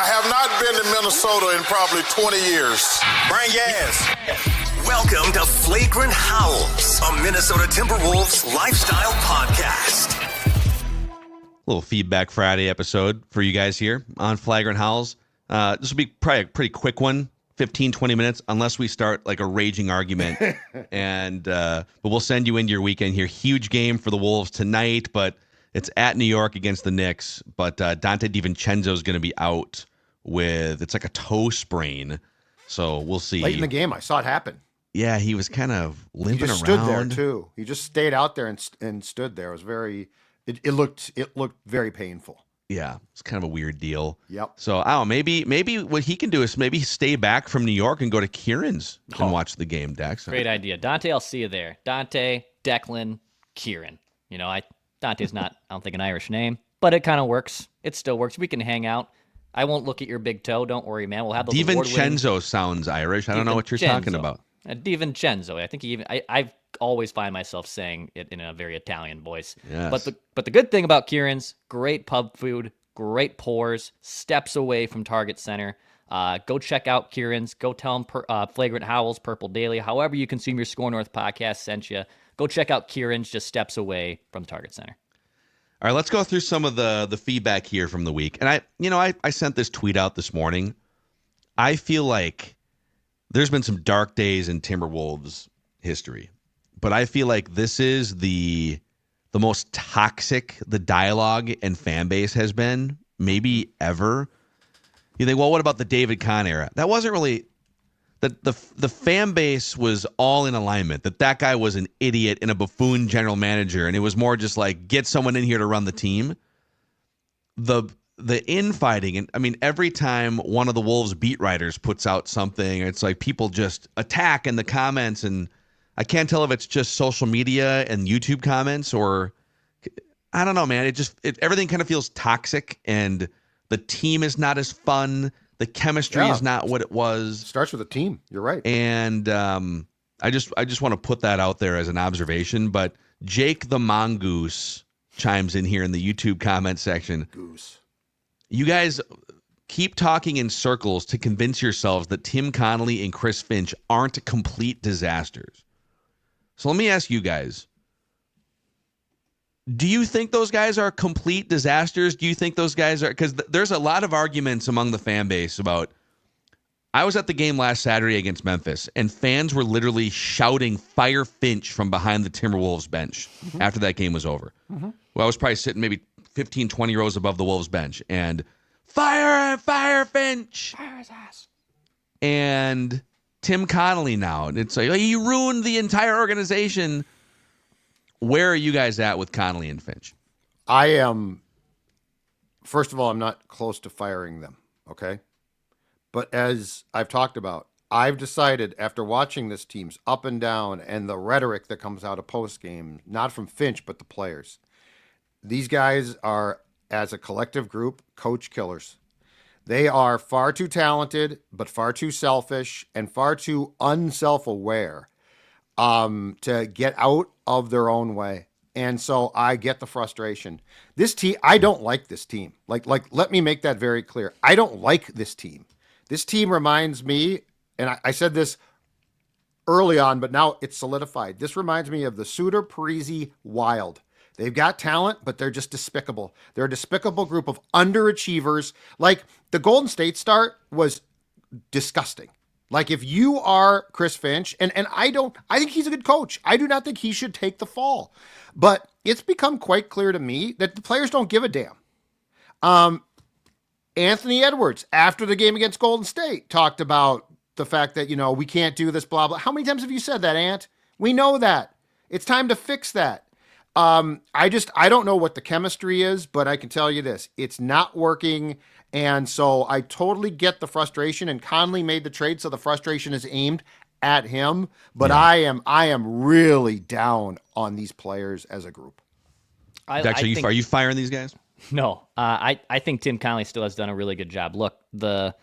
I have not been to Minnesota in probably 20 years. Bring your ass. Welcome to Flagrant Howls, a Minnesota Timberwolves lifestyle podcast. Little Feedback Friday episode for you guys here on Flagrant Howls. This will be probably a pretty quick one, 15, 20 minutes, unless we start like a raging argument. But we'll send you into your weekend here. Huge game for the Wolves tonight, but it's at New York against the Knicks. But Dante DiVincenzo is going to be out with, it's like a toe sprain. So we'll see. Late in the game, I saw it happen. Yeah, he was kind of limping around. He just stood there too. He just stayed out there and stood there. It was very, it looked very painful. Yeah, it's kind of a weird deal. Yep. So I don't know, maybe what he can do is maybe stay back from New York and go to Kieran's and watch the game, Dex. Great idea. Dante, I'll see you there. Dante, Declan, Kieran. You know, Dante's not, I don't think, an Irish name, but it kind of works. It still works. We can hang out. I won't look at your big toe. Don't worry, man. We'll have those DiVincenzo sounds Irish. I don't know what you're talking about. DiVincenzo. I think I always find myself saying it in a very Italian voice. Yes. But the good thing about Kieran's, great pub food, great pours, steps away from Target Center. Go check out Kieran's. Go tell them Flagrant Howls, Purple Daily, however you consume your Score North podcast sent you. Go check out Kieran's, just steps away from Target Center. All right, let's go through some of the feedback here from the week. And I sent this tweet out this morning. I feel like there's been some dark days in Timberwolves history, but I feel like this is the most toxic the dialogue and fan base has been maybe ever. You think, well, what about the David Kahn era? That wasn't really the fan base was all in alignment that guy was an idiot and a buffoon general manager, and it was more just like get someone in here to run the team. The infighting, and I mean, every time one of the Wolves beat writers puts out something, it's like people just attack in the comments, and I can't tell if it's just social media and YouTube comments or I don't know, man. Everything kind of feels toxic, and the team is not as fun. The chemistry is not what it was. Starts with a team. You're right. And I just want to put that out there as an observation. But Jake the Mongoose chimes in here in the YouTube comment section. Goose. You guys keep talking in circles to convince yourselves that Tim Connelly and Chris Finch aren't complete disasters. So let me ask you guys. Do you think those guys are complete disasters? Do you think those guys are... Because there's a lot of arguments among the fan base about... I was at the game last Saturday against Memphis, and fans were literally shouting fire Finch from behind the Timberwolves bench after that game was over. Well, I was probably sitting maybe 15, 20 rows above the Wolves bench, and fire Finch! Fire his ass. And Tim Connelly now. And it's like, oh, you ruined the entire organization. Where are you guys at with Connelly and Finch? I am, first of all, I'm not close to firing them, okay? But as I've talked about, I've decided after watching this team's up and down and the rhetoric that comes out of postgame, not from Finch, but the players, these guys are, as a collective group, coach killers. They are far too talented, but far too selfish and far too unself-aware to get out of their own way. And so I get the frustration. This team, I don't like this team. Like, let me make that very clear. I don't like this team. This team reminds me, and I said this early on, but now it's solidified. This reminds me of the Suter Parisi Wild. They've got talent, but they're just despicable. They're a despicable group of underachievers. Like the Golden State start was disgusting. Like if you are Chris Finch, and I think he's a good coach. I do not think he should take the fall. But it's become quite clear to me that the players don't give a damn. Anthony Edwards, after the game against Golden State, talked about the fact that, we can't do this, blah, blah. How many times have you said that, Ant? We know that. It's time to fix that. I don't know what the chemistry is, but I can tell you this. It's not working. And so I totally get the frustration, and Conley made the trade, so the frustration is aimed at him. But yeah. I am really down on these players as a group. Dex, are you firing these guys? No, I think Tim Connelly still has done a really good job. Look, the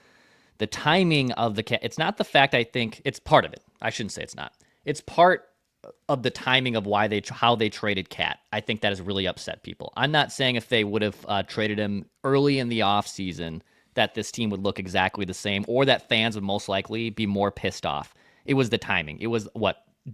timing of the it's not the fact. I think it's part of it. I shouldn't say it's not. It's part of the timing of how they traded Cat. I think that has really upset people. I'm not saying if they would have traded him early in the offseason that this team would look exactly the same, or that fans would most likely be more pissed off. It was the timing. It was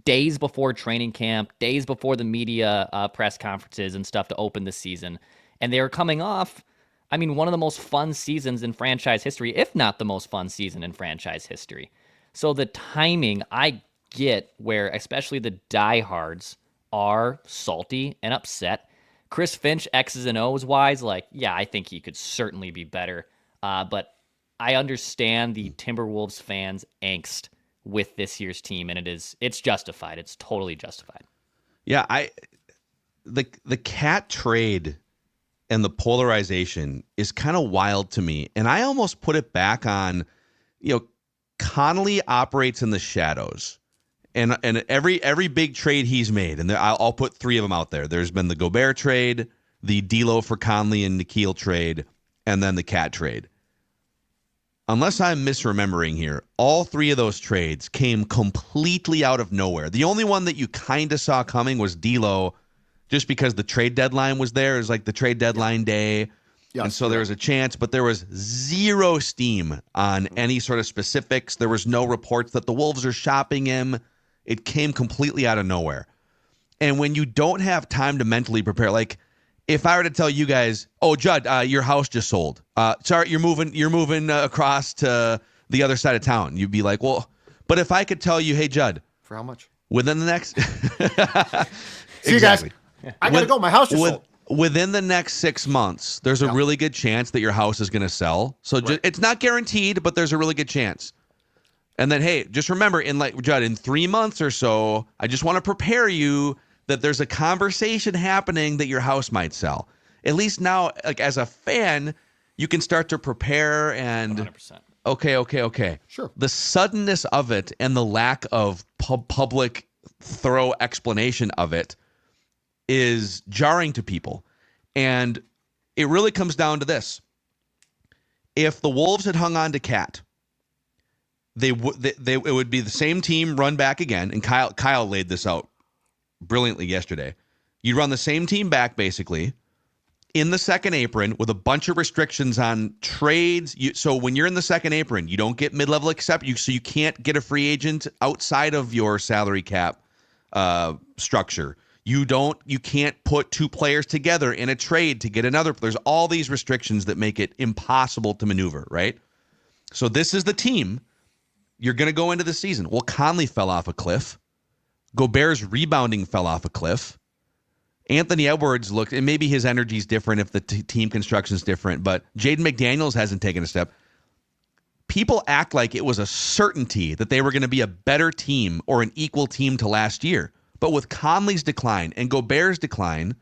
days before training camp, days before the media press conferences and stuff to open the season. And they were coming off, I mean, one of the most fun seasons in franchise history, if not the most fun season in franchise history. So the timing, I get where especially the diehards are salty and upset. Chris Finch, X's and O's wise, like, yeah, I think he could certainly be better. But I understand the Timberwolves fans' angst with this year's team, and it's justified. It's totally justified. Yeah, the Cat trade and the polarization is kind of wild to me, and I almost put it back on, Connelly operates in the shadows, and every big trade he's made, and I'll put three of them out there. There's been the Gobert trade, the D'Lo for Conley and Nikhil trade, and then the Cat trade. Unless I'm misremembering here, all three of those trades came completely out of nowhere. The only one that you kind of saw coming was D'Lo, just because the trade deadline was there. It was like the trade deadline day. And so there was a chance, but there was zero steam on any sort of specifics. There was no reports that the Wolves are shopping him. It came completely out of nowhere. And when you don't have time to mentally prepare, like if I were to tell you guys, oh, Judd, your house just sold. Sorry, you're moving across to the other side of town. You'd be like, well, but if I could tell you, hey, Judd. For how much? Within the next. See you guys. I got to go. My house just sold. Within the next 6 months, there's a really good chance that your house is going to sell. So it's not guaranteed, but there's a really good chance. And then, hey, just remember, Judd, in 3 months or so, I just want to prepare you that there's a conversation happening that your house might sell. At least now, like as a fan, you can start to prepare and 100%. Okay. Sure. The suddenness of it and the lack of public thorough explanation of it is jarring to people. And it really comes down to this. If the Wolves had hung on to Cat, it would be the same team run back again. And Kyle laid this out brilliantly yesterday. You'd run the same team back basically in the second apron with a bunch of restrictions on trades. So when you're in the second apron, you don't get mid-level so you can't get a free agent outside of your salary cap structure. You can't put two players together in a trade to get another. There's all these restrictions that make it impossible to maneuver, right? So this is the team you're going to go into the season. Well, Conley fell off a cliff. Gobert's rebounding fell off a cliff. Anthony Edwards looked, and maybe his energy is different if the team construction is different, but Jaden McDaniels hasn't taken a step. People act like it was a certainty that they were going to be a better team or an equal team to last year. But with Conley's decline and Gobert's decline,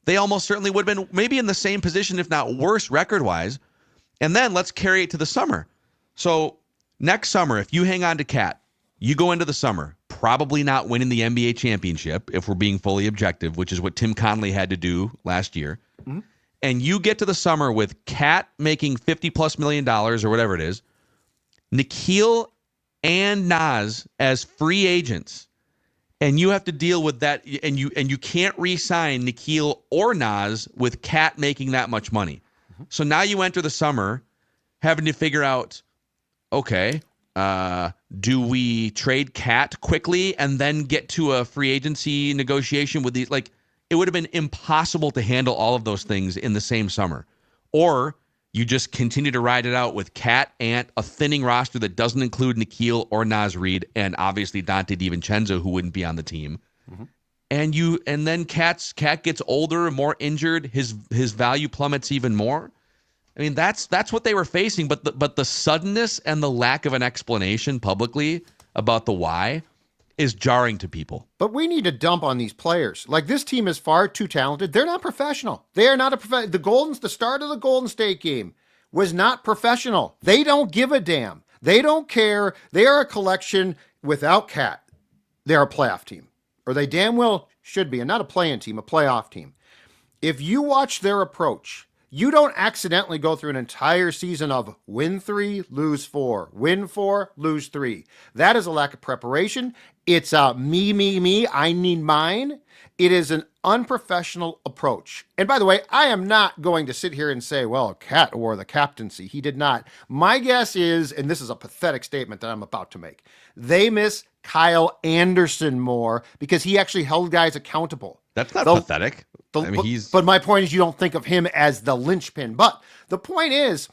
they almost certainly would have been maybe in the same position, if not worse record-wise. And then let's carry it to the summer. So next summer, if you hang on to Cat, you go into the summer probably not winning the NBA championship, if we're being fully objective, which is what Tim Connelly had to do last year. Mm-hmm. And you get to the summer with Cat making $50+ million or whatever it is, Nikhil and Naz as free agents, and you have to deal with that, and you can't re-sign Nikhil or Naz with Cat making that much money. Mm-hmm. So now you enter the summer having to figure out, okay, do we trade Cat quickly and then get to a free agency negotiation with these? Like, it would have been impossible to handle all of those things in the same summer. Or you just continue to ride it out with Cat, Ant, a thinning roster that doesn't include Nikhil or Naz Reid, and obviously Dante DiVincenzo, who wouldn't be on the team. Mm-hmm. And then Cat gets older, more injured. His value plummets even more. I mean, that's what they were facing, but the suddenness and the lack of an explanation publicly about the why is jarring to people. But we need to dump on these players. Like, this team is far too talented. They're not professional. They are not a professional. The start of the Golden State game was not professional. They don't give a damn. They don't care. They are a collection without Cat. They're a playoff team, or they damn well should be, and not a play-in team, a playoff team. If you watch their approach, you don't accidentally go through an entire season of win 3, lose 4, win 4, lose 3. That is a lack of preparation. It's me, I need mine. It is an unprofessional approach. And by the way, I am not going to sit here and say, well, Cat wore the captaincy. He did not. My guess is, and this is a pathetic statement that I'm about to make, they miss Kyle Anderson more because he actually held guys accountable. That's not pathetic. But my point is, you don't think of him as the linchpin. But the point is,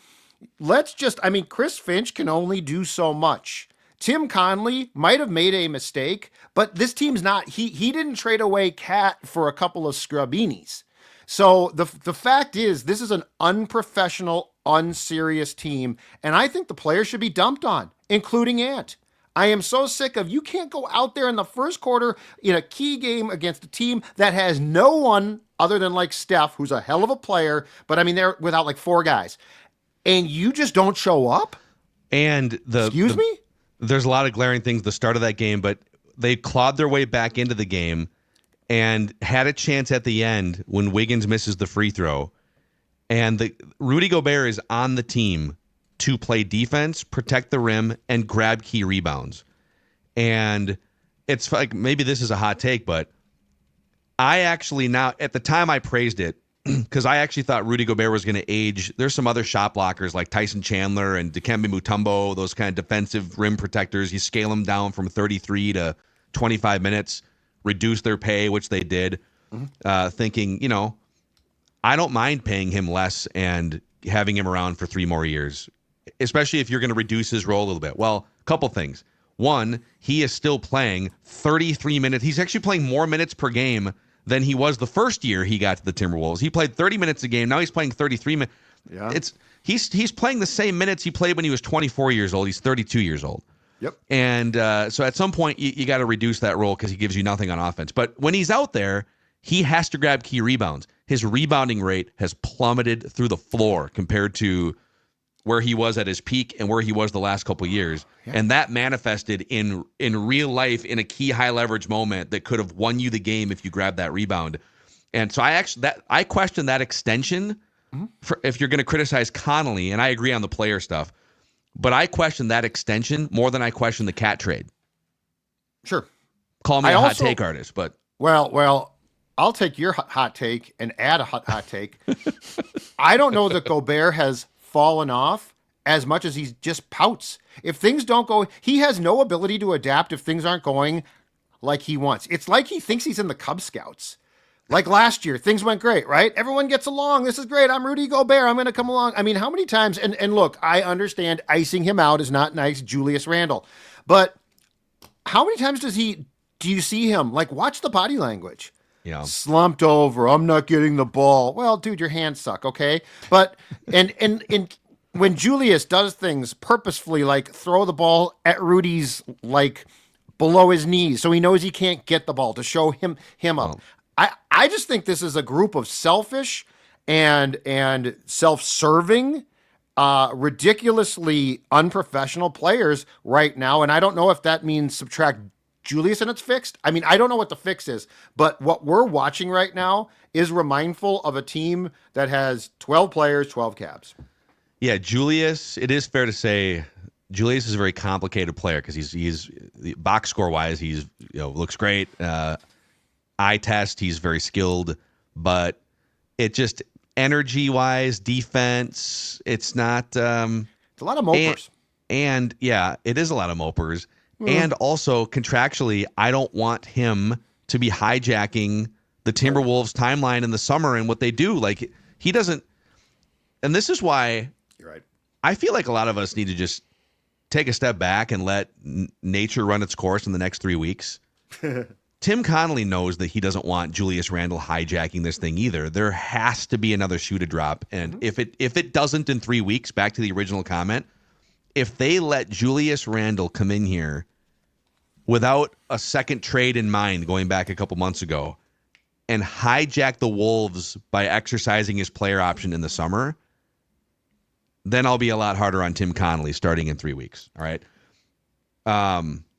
Chris Finch can only do so much. Tim Connelly might have made a mistake, but this team's not. He didn't trade away Cat for a couple of scrubbinis. So the fact is, this is an unprofessional, unserious team, and I think the players should be dumped on, including Ant. I am so sick of, you can't go out there in the first quarter in a key game against a team that has no one other than like Steph, who's a hell of a player, but I mean, they're without like 4 guys, and you just don't show up? And Excuse me? There's a lot of glaring things at the start of that game, but they clawed their way back into the game and had a chance at the end when Wiggins misses the free throw. And Rudy Gobert is on the team to play defense, protect the rim, and grab key rebounds. And it's like, maybe this is a hot take, but I actually now, at the time I praised it, because I actually thought Rudy Gobert was going to age. There's some other shot blockers like Tyson Chandler and Dikembe Mutombo, those kind of defensive rim protectors. You scale them down from 33 to 25 minutes, reduce their pay, which they did, thinking, I don't mind paying him less and having him around for 3 more years, especially if you're going to reduce his role a little bit. Well, a couple things. One, he is still playing 33 minutes. He's actually playing more minutes per game than he was the first year he got to the Timberwolves. He played 30 minutes a game. Now he's playing 33 minutes. Yeah. He's playing the same minutes he played when he was 24 years old. He's 32 years old. Yep. And so at some point, you got to reduce that role because he gives you nothing on offense. But when he's out there, he has to grab key rebounds. His rebounding rate has plummeted through the floor compared to where he was at his peak and where he was the last couple of years. Yeah. And that manifested in real life in a key high leverage moment that could have won you the game if you grabbed that rebound. And so I question that extension for if you're going to criticize Connelly, and I agree on the player stuff, but I question that extension more than I question the Cat trade. Sure. Call me a hot take artist, but well, I'll take your hot take and add a hot take. I don't know that Gobert has fallen off as much as he just pouts. If things don't go, he has no ability to adapt if things aren't going like he wants. It's like he thinks he's in the Cub Scouts. Like last year, things went great, right? Everyone gets along. This is great. I'm Rudy Gobert. I'm going to come along. I mean, how many times, and look, I understand icing him out is not nice, Julius Randle, but how many times do you see him? Like, watch the body language. Yeah. Slumped over. I'm not getting the ball. Well, dude, your hands suck. Okay. But, and when Julius does things purposefully, like throw the ball at Rudy's, like below his knees, so he knows he can't get the ball to show him up. I just think this is a group of selfish and self-serving, ridiculously unprofessional players right now. And I don't know if that means subtract Julius and it's fixed. I mean, I don't know what the fix is, but what we're watching right now is mindful of a team that has 12 players, 12 caps. Yeah, Julius, it is fair to say Julius is a very complicated player because he's box score wise, he's looks great. Eye test, he's very skilled, but it just energy wise, defense, it's not. It's a lot of mopers. And yeah, it is a lot of mopers. And also contractually, I don't want him to be hijacking the Timberwolves timeline in the summer and what they do. Like he doesn't. And this is why you're right. I feel like a lot of us need to just take a step back and let nature run its course in the next 3 weeks. Tim Connelly knows that he doesn't want Julius Randle hijacking this thing either. There has to be another shoe to drop. And if it doesn't in 3 weeks, back to the original comment, if they let Julius Randle come in here without a second trade in mind going back a couple months ago and hijack the Wolves by exercising his player option in the summer, then I'll be a lot harder on Tim Connelly starting in 3 weeks. All right.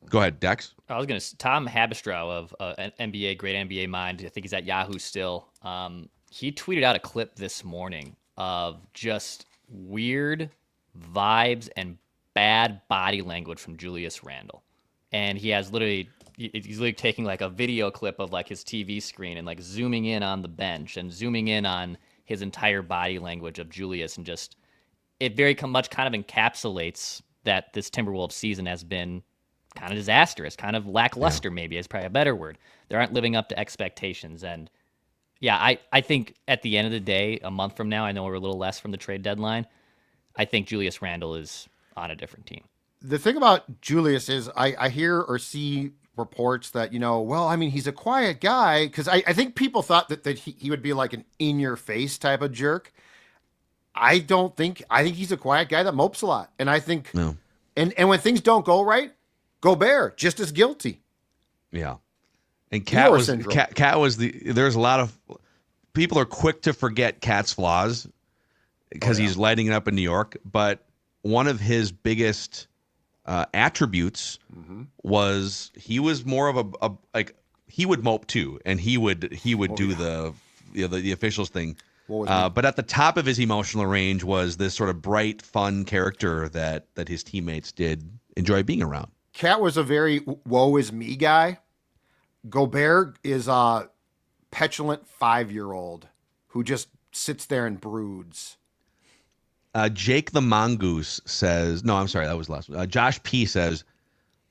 Go ahead, Dex. I was going to Tom Habistrow of an NBA, great NBA mind. I think he's at Yahoo still. He tweeted out a clip this morning of just weird vibes and bad body language from Julius Randle. and he's literally taking like a video clip of like his TV screen and like zooming in on the bench and zooming in on his entire body language of Julius, and just it very much kind of encapsulates that this Timberwolves season has been kind of disastrous, kind of lackluster, maybe is probably a better word. They aren't living up to expectations. And yeah, I think at the end of the day, a month from now, I know we're a little less from the trade deadline, I think Julius Randle is on a different team. The thing about Julius is I hear or see reports that, well, I mean, he's a quiet guy, because I think people thought that he would be like an in-your-face type of jerk. I think he's a quiet guy that mopes a lot. And I think, No. and when things don't go right, Gobert just as guilty. Yeah. And Cat Eeyore was syndrome. Cat was there's a lot of people are quick to forget Cat's flaws because he's lighting it up in New York. But one of his biggest attributes was he was more of a like he would mope too, and he would do the officials thing. But at the top of his emotional range was this sort of bright, fun character that his teammates did enjoy being around. Cat was a very woe is me guy. Gobert is a petulant 5-year-old who just sits there and broods. Jake the Mongoose says, no, I'm sorry, that was last. Josh P says,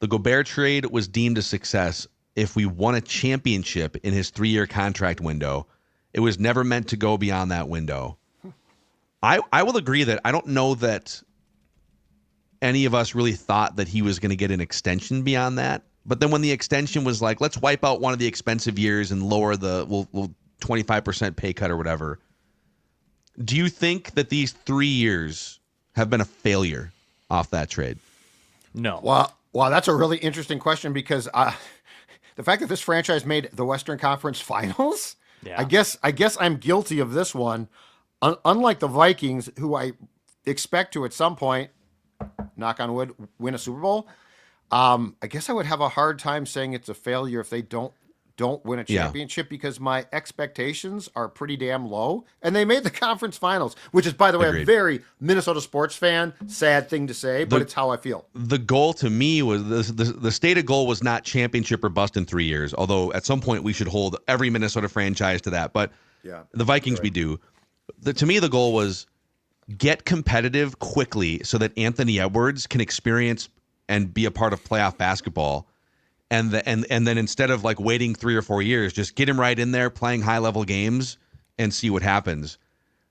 the Gobert trade was deemed a success if we won a championship in his 3-year contract window. It was never meant to go beyond that window. I will agree that I don't know that any of us really thought that he was going to get an extension beyond that. But then when the extension was like, let's wipe out one of the expensive years and lower the 25% pay cut or whatever. Do you think that these 3 years have been a failure off that trade? No. Well, that's a really interesting question, because the fact that this franchise made the Western Conference Finals, Yeah. I guess I'm guilty of this one. Unlike the Vikings, who I expect to at some point, knock on wood, win a Super Bowl. I guess I would have a hard time saying it's a failure if they don't win a championship, because my expectations are pretty damn low, and they made the conference finals, which is, by the way, Agreed. a very Minnesota sports fan, sad thing to say, but it's how I feel. The goal to me was the stated goal was not championship or bust in 3 years, although at some point we should hold every Minnesota franchise to that. But the Vikings, we do. To me, the goal was get competitive quickly so that Anthony Edwards can experience and be a part of playoff basketball. And then instead of like waiting 3 or 4 years, just get him right in there playing high level games and see what happens.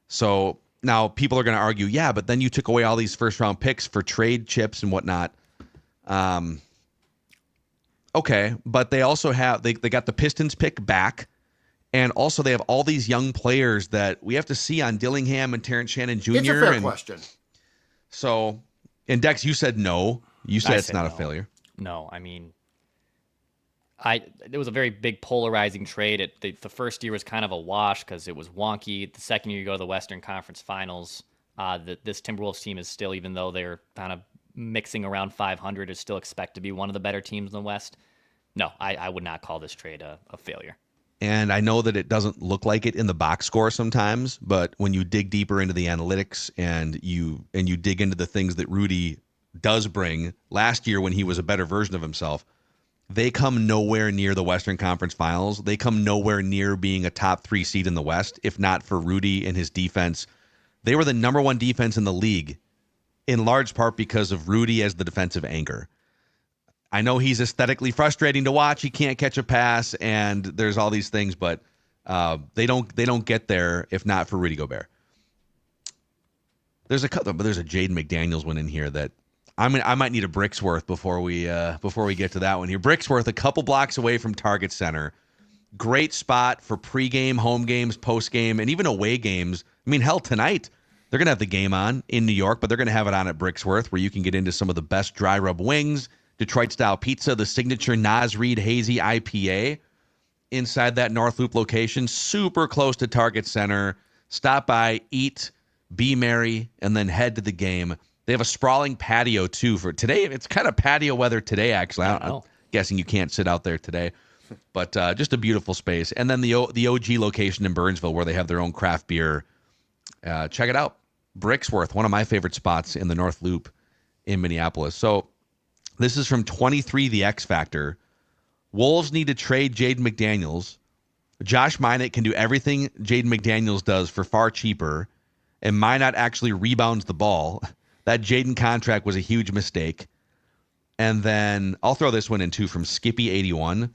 So now people are going to argue, yeah, but then you took away all these first round picks for trade chips and whatnot. Okay, but they also have they got the Pistons pick back, and also they have all these young players that we have to see on Dillingham and Terrence Shannon Jr. It's a fair question. So, and Dex, you said no. You said it's not no. a failure. No, I mean, it was a very big polarizing trade. The first year was kind of a wash because it was wonky. The second year you go to the Western Conference Finals. This Timberwolves team is still, even though they're kind of mixing around 500, is still expect to be one of the better teams in the West. No, I would not call this trade a failure. And I know that it doesn't look like it in the box score sometimes, but when you dig deeper into the analytics and you dig into the things that Rudy does bring last year when he was a better version of himself, they come nowhere near the Western Conference Finals. They come nowhere near being a top 3 seed in the West, if not for Rudy and his defense. They were the number 1 defense in the league, in large part because of Rudy as the defensive anchor. I know he's aesthetically frustrating to watch. He can't catch a pass, and there's all these things, but they don't get there if not for Rudy Gobert. There's a Jaden McDaniels one in here that I might need a Bricksworth before we get to that one here. Bricksworth, a couple blocks away from Target Center. Great spot for pregame, home games, postgame, and even away games. I mean, hell, tonight they're going to have the game on in New York, but they're going to have it on at Bricksworth, where you can get into some of the best dry rub wings, Detroit-style pizza, the signature Nas Reed Hazy IPA inside that North Loop location, super close to Target Center. Stop by, eat, be merry, and then head to the game. They have a sprawling patio, too, for today. It's kind of patio weather today, actually. I'm guessing you can't sit out there today. But just a beautiful space. And then the OG location in Burnsville, where they have their own craft beer. Check it out. Bricksworth, one of my favorite spots in the North Loop in Minneapolis. So This is from 23 The X Factor. Wolves need to trade Jaden McDaniels. Josh Minott can do everything Jaden McDaniels does for far cheaper, and Minott actually rebounds the ball. That Jaden contract was a huge mistake. And then I'll throw this one in too from Skippy81.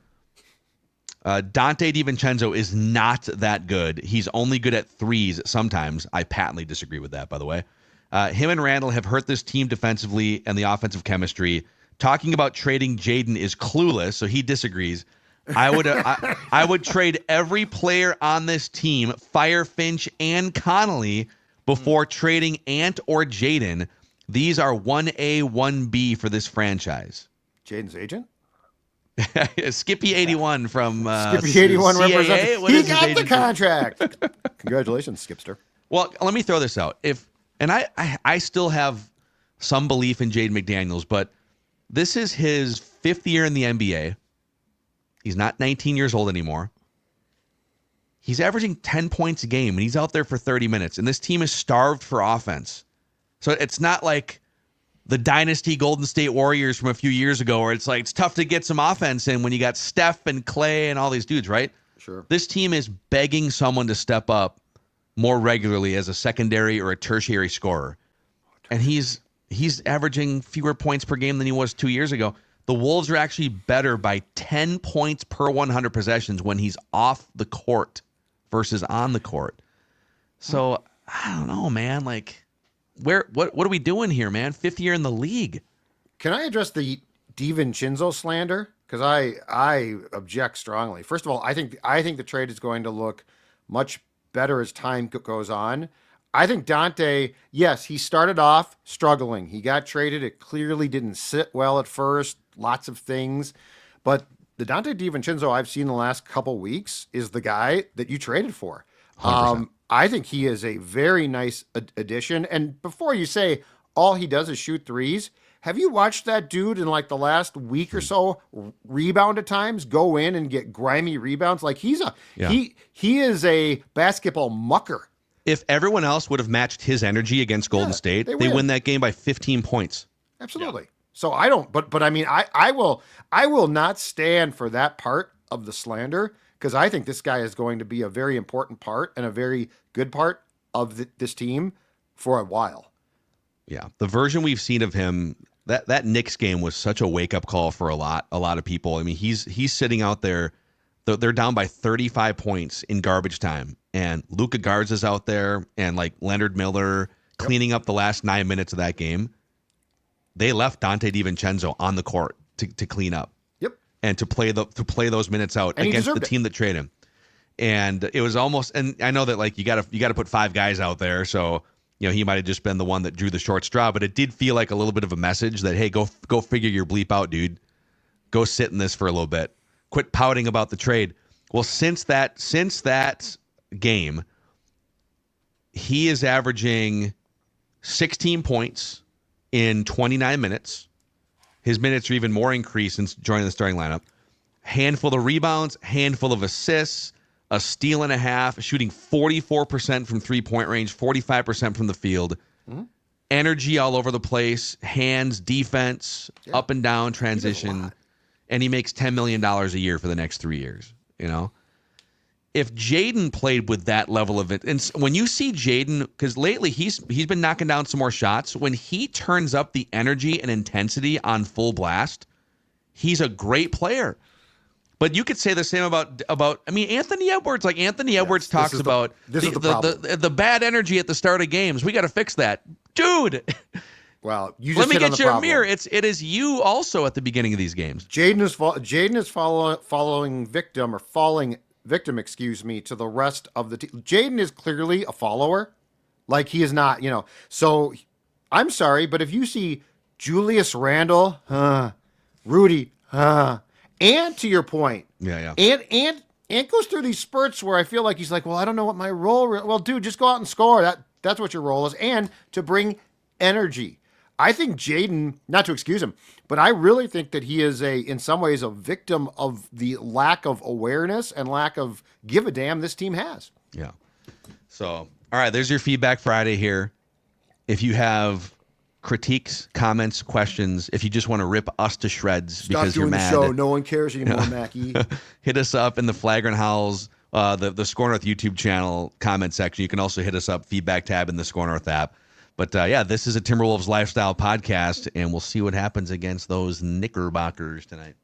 Dante DiVincenzo is not that good. He's only good at threes sometimes. I patently disagree with that, by the way. Him and Randle have hurt this team defensively and the offensive chemistry. Talking about trading Jaden is clueless, so he disagrees. I would trade every player on this team, fire Finch and Connelly, before trading Ant or Jaden. These are 1A, 1B for this franchise. Jaden's agent? Skippy81 from Skippy81 represents. What He is his got the agency? contract. Congratulations, Skipster. Well, let me throw this out. I still have some belief in Jaden McDaniels, but this is his 5th year in the NBA. He's not 19 years old anymore. He's averaging 10 points a game, and he's out there for 30 minutes, and this team is starved for offense. So it's not like the dynasty Golden State Warriors from a few years ago where it's like it's tough to get some offense in when you got Steph and Clay and all these dudes, right? Sure. This team is begging someone to step up more regularly as a secondary or a tertiary scorer. And he's averaging fewer points per game than he was 2 years ago. The Wolves are actually better by 10 points per 100 possessions when he's off the court versus on the court. So, I don't know, man. Like, what are we doing here, man? 5th year in the league. Can I address the DiVincenzo slander? Because I object strongly. First of all, I think the trade is going to look much better as time goes on. I think Dante, yes, he started off struggling. He got traded. It clearly didn't sit well at first. Lots of things. But the Dante DiVincenzo I've seen the last couple weeks is the guy that you traded for. 100%. I think he is a very nice addition. And before you say all he does is shoot threes, have you watched that dude in like the last week or so rebound at times, go in and get grimy rebounds? Like he is a basketball mucker. If everyone else would have matched his energy against Golden State, they win that game by 15 points. Absolutely. Yeah. So I don't, but I mean, I will not stand for that part of the slander, because I think this guy is going to be a very important part and a very good part of this team for a while. Yeah, the version we've seen of him, that Knicks game was such a wake-up call for a lot of people. I mean, he's sitting out there. They're down by 35 points in garbage time, and Luka Garza's out there, and like Leonard Miller cleaning up the last 9 minutes of that game. They left Dante DiVincenzo on the court to clean up. Yep. And to play those minutes out against the team that traded him. And it was almost, and I know that like you got to put 5 guys out there, so he might have just been the one that drew the short straw, but it did feel like a little bit of a message that, hey, go figure your bleep out, dude. Go sit in this for a little bit. Quit pouting about the trade. Well, since that game, he is averaging 16 points in 29 minutes. His minutes are even more increased since joining the starting lineup. Handful of rebounds, handful of assists, a steal and a half, shooting 44% from three-point range, 45% from the field. Mm-hmm. Energy all over the place, hands, defense, up and down, transition. And he makes $10 million a year for the next 3 years. If Jaden played with that level of it, and when you see Jaden, because lately he's been knocking down some more shots, when he turns up the energy and intensity on full blast, he's a great player. But you could say the same about Anthony Edwards. Like Anthony Edwards talks about the bad energy at the start of games. We got to fix that, dude. Well, you just let me hit on get the you a problem. mirror. It is you also at the beginning of these games. Jaden is following victim, excuse me, to the rest of the team. Jaden is clearly a follower. Like he is not, So I'm sorry, but if you see Julius Randle, Rudy, and to your point, and goes through these spurts where I feel like he's like, well, I don't know what my role. Well, dude, just go out and score. That's what your role is, and to bring energy. I think Jaden, not to excuse him, but I really think that he is in some ways a victim of the lack of awareness and lack of give a damn this team has. Yeah. So, all right, there's your feedback Friday here. If you have critiques, comments, questions. If you just want to rip us to shreds Stop because you're doing the mad, show. No one cares anymore, Mackey. hit us up in the Flagrant Howls, the Score North YouTube channel comment section. You can also hit us up, feedback tab in the Score North app. But yeah, this is a Timberwolves lifestyle podcast, and we'll see what happens against those Knickerbockers tonight.